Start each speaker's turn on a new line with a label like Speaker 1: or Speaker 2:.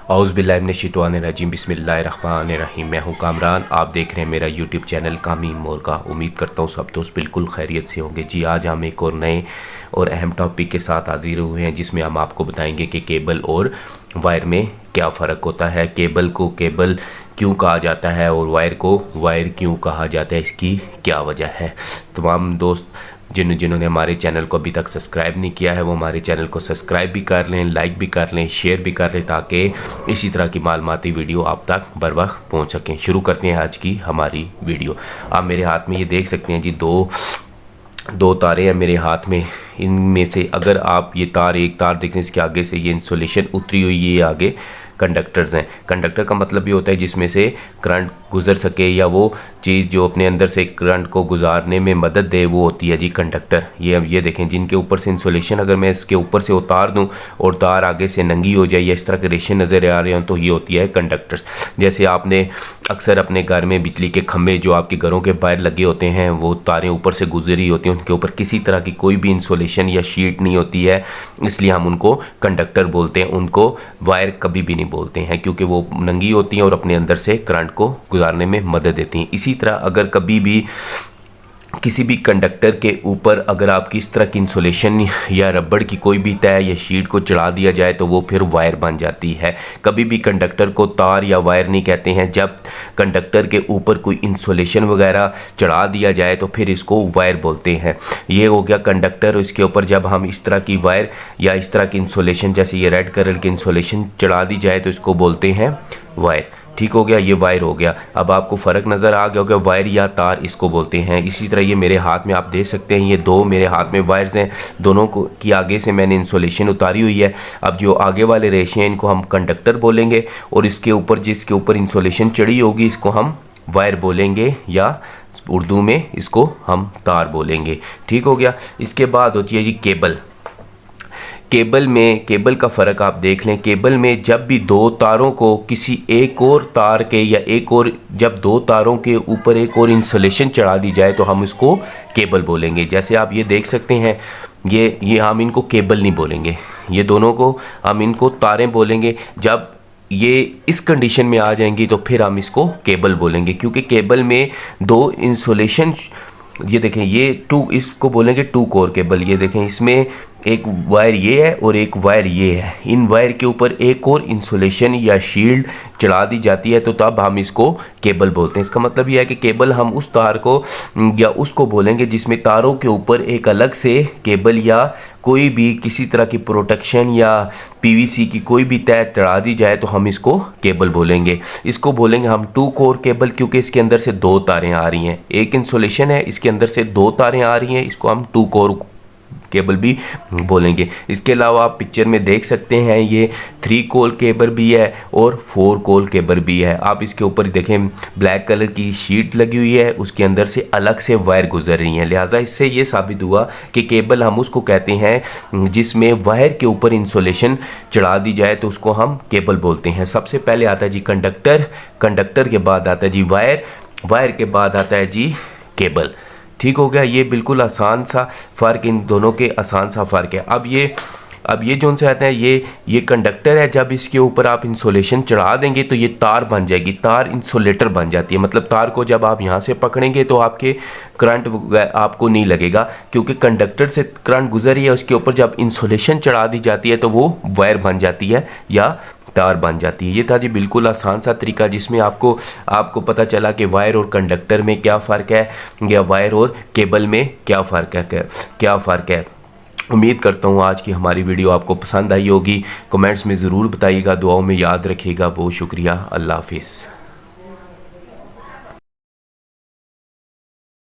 Speaker 1: औज़ुबिल्लाहिमिनश्शैतानिर्रजीम बिस्मिल्लाहिर्रहमानिर्रहीम। मैं हूँ कामरान, आप देख रहे हैं मेरा यूट्यूब चैनल कामी मोरगा। उम्मीद करता हूँ सब दोस्त बिल्कुल खैरियत से होंगे। जी आज हम एक और नए और अहम टॉपिक के साथ हाजिर हुए हैं, जिसमें हम आपको बताएंगे कि केबल और वायर में क्या फ़र्क होता है, केबल को केबल क्यों कहा जाता है और वायर को वायर क्यों कहा जाता है, इसकी क्या वजह है। तमाम दोस्त जिन्होंने हमारे चैनल को अभी तक सब्सक्राइब नहीं किया है वो हमारे चैनल को सब्सक्राइब भी कर लें, लाइक भी कर लें, शेयर भी कर लें, ताकि इसी तरह की मालूमाती वीडियो आप तक बर वक्त पहुँच सकें। शुरू करते हैं आज की हमारी वीडियो। आप मेरे हाथ में ये देख सकते हैं जी, दो तारे हैं मेरे हाथ में। इनमें से अगर आप ये तार, एक तार देखें, इसके आगे से ये इंसुलेशन उतरी हुई है, ये आगे कंडक्टर्स हैं। कंडक्टर का मतलब ये होता है जिसमें से करंट गुजर सके, या वो चीज़ जो अपने अंदर से करंट को गुजारने में मदद दे, वो होती है जी कंडक्टर। ये देखें, जिनके ऊपर से इंसुलेशन अगर मैं इसके ऊपर से उतार दूं और तार आगे से नंगी हो जाए या इस तरह के रेशे नज़र आ रहे हों, तो ये होती है कंडक्टर्स। जैसे आपने अक्सर अपने घर में बिजली के खंभे जो आपके घरों के बाहर लगे होते हैं, वो तारें ऊपर से गुजरी होती हैं, उनके ऊपर किसी तरह की कोई भी इंसुलेशन या शीट नहीं होती है, इसलिए हम उनको कंडक्टर बोलते हैं। उनको वायर कभी भी नहीं बोलते हैं, क्योंकि वो नंगी होती हैं और अपने अंदर से करंट को गुजारने में मदद देती हैं। इसी तरह अगर कभी भी किसी भी कंडक्टर के ऊपर अगर आपकी इस तरह की इंसुलेशन या रबड़ की कोई भी तय या शीट को चढ़ा दिया जाए, तो वो फिर वायर बन जाती है। कभी भी कंडक्टर को तार या वायर नहीं कहते हैं। जब कंडक्टर के ऊपर कोई इंसुलेशन वगैरह चढ़ा दिया जाए तो फिर इसको वायर बोलते हैं। ये हो गया कंडक्टर। इसके ऊपर जब हम इस तरह की वायर या इस तरह की इंसुलेशन, जैसे ये रेड कलर की इंसुलेशन चढ़ा दी जाए, तो इसको बोलते हैं वायर। ठीक हो गया, ये वायर हो गया। अब आपको फ़र्क नज़र आ गया होगा, वायर या तार इसको बोलते हैं। इसी तरह ये मेरे हाथ में आप देख सकते हैं, ये दो मेरे हाथ में वायर्स हैं, दोनों को की आगे से मैंने इंसुलेशन उतारी हुई है। अब जो आगे वाले रेशे हैं, इनको हम कंडक्टर बोलेंगे, और इसके ऊपर जिसके ऊपर इंसुलेशन चढ़ी होगी, इसको हम वायर बोलेंगे, या उर्दू में इसको हम तार बोलेंगे। ठीक हो गया। इसके बाद होती है जी केबल। केबल का फ़र्क आप देख लें। केबल में जब भी दो तारों को किसी एक और तार के या एक और, जब दो तारों के ऊपर एक और इंसुलेशन चढ़ा दी जाए, तो हम इसको केबल बोलेंगे। जैसे आप ये देख सकते हैं, ये हम इनको केबल नहीं बोलेंगे, ये दोनों को हम इनको तारें बोलेंगे। जब ये इस कंडीशन में आ जाएंगी तो फिर हम इसको केबल बोलेंगे, क्योंकि केबल में दो इंसुलेशन, ये देखें, ये इसको बोलेंगे टू कोर केबल। ये देखें, इसमें एक वायर ये है और एक वायर ये है। इन वायर के ऊपर एक और इंसुलेशन या शील्ड चढ़ा दी जाती है, तो तब हम इसको केबल बोलते हैं। इसका मतलब यह है कि केबल हम उस तार को या उसको बोलेंगे जिसमें तारों के ऊपर एक अलग से केबल या कोई भी किसी तरह की प्रोटेक्शन या पीवीसी की कोई भी तय चढ़ा दी जाए, तो हम इसको केबल बोलेंगे। इसको बोलेंगे हम टू कोर केबल, क्योंकि इसके अंदर से दो तारें आ रही हैं। एक इंसुलेशन है, इसके अंदर से दो तारें आ रही हैं, इसको हम टू कोर केबल भी बोलेंगे। इसके अलावा आप पिक्चर में देख सकते हैं, ये 3 कोर केबल भी है और 4 कोर केबल भी है। आप इसके ऊपर देखें, ब्लैक कलर की शीट लगी हुई है, उसके अंदर से अलग से वायर गुजर रही हैं। लिहाजा इससे ये साबित हुआ कि केबल हम उसको कहते हैं जिसमें वायर के ऊपर इंसुलेशन चढ़ा दी जाए, तो उसको हम केबल बोलते हैं। सबसे पहले आता है जी कंडक्टर, कंडक्टर के बाद आता है जी वायर, वायर के बाद आता है जी केबल। ठीक हो गया। ये बिल्कुल आसान सा फ़र्क, इन दोनों के आसान सा फ़र्क है। अब ये जो से आता है, ये कंडक्टर है। जब इसके ऊपर आप इंसुलेशन चढ़ा देंगे तो ये तार बन जाएगी, तार इंसुलेटर बन जाती है। मतलब तार को जब आप यहाँ से पकड़ेंगे तो आपके करंट आपको नहीं लगेगा, क्योंकि कंडक्टर से करंट गुजरी है, उसके ऊपर जब इंसुलेशन चढ़ा दी जाती है तो वो वायर बन जाती है या तार बन जाती है। ये था जी बिल्कुल आसान सा तरीका, जिसमें आपको पता चला कि वायर और कंडक्टर में क्या फ़र्क है, या वायर और केबल में क्या फ़र्क है। उम्मीद करता हूँ आज की हमारी वीडियो आपको पसंद आई होगी। कमेंट्स में ज़रूर बताइएगा, दुआओं में याद रखिएगा। बहुत शुक्रिया। अल्लाह हाफिज़।